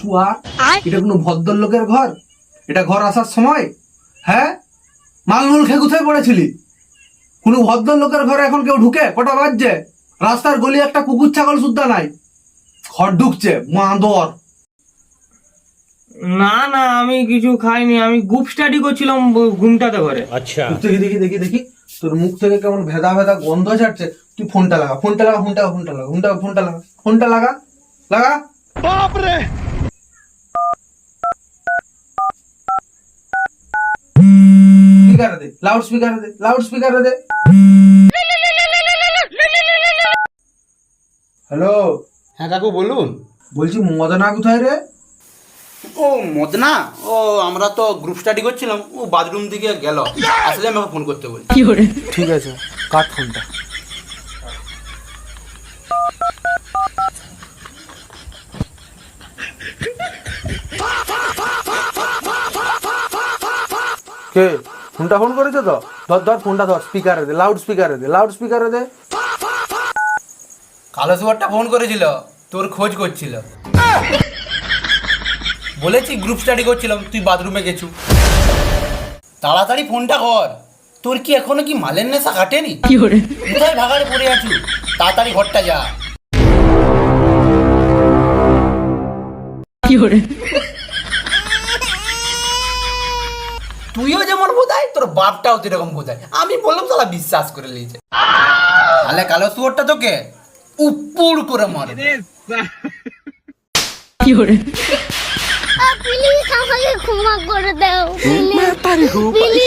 শুয়া, এটা কোনো ভদ্রলোকের ঘর? এটা ঘর আসার সময়? হ্যাঁ, মালমূল খেয়ে কোথায় পড়েছিলি? কোনো ভদ্রলোকের ঘরে এখন কেউ ঢুকে? কটা বাজছে? রাস্তার গলি একটা কুকুর ছাগল সুদ্ধা নাই, ঘর ঢুকছে মাঁদর। না না, আমি কিছু খাইনি, আমি গ্রুপ স্টাডি করছিলাম ঘুমটাতে ঘরে। अच्छा দেখি দেখি দেখি দেখি, তোর মুখ থেকে কেমন ভেদা ভেদা গন্ধ ছাড়ছে। তুই ফোনটা লাগা, ফোনটা লাগা, ফোনটা ফোনটা লাগা, ফোনটা ফোনটা লাগা, ফোনটা লাগা লাগা। বাপ রে, স্পিকারে দে, লাউড স্পিকারে দে, লাউড স্পিকারে দে। হ্যালো, হ্যাঁ কাকু বলুন। বলছি মদনা কোথায় রে? ও মদনা, ও আমরা তো গ্রুপ স্টাডি করছিলাম, ও বাথরুম দিকে গেল, আসলে আমাকে ফোন করতে বলি। ঠিক আছে, কাট ফোনটা। কে ফোনটা ফোন করেছো তো? ধর ধর ফোনটা ধর, স্পিকারে দে, লাউড স্পিকারে দে, লাউড স্পিকারে দে। কালো সুয়ারটা ফোন করেছিল, তোর খোঁজ করছিল। বলেছি গ্রুপ স্টাডি করছিলাম, তুই বাথরুমে গেছু। তাড়াতাড়ি ফোনটা কর, তোর কি এখনো কি মালের নেশা কাটেনি? কোথায় ভাগাড়ে পড়ে আছু? তাড়াতাড়ি ঘরটা যা। তুইও যেমন বোধায়, তোর বাপটাও এরকম বোধায়। আমি বললাম তারা বিশ্বাস করে নিয়েছে। তাহলে কালো শুয়োরটা তোকে উপর করে মারে। প্লিজ আমাকে ক্ষমা করে দাও, প্লিজ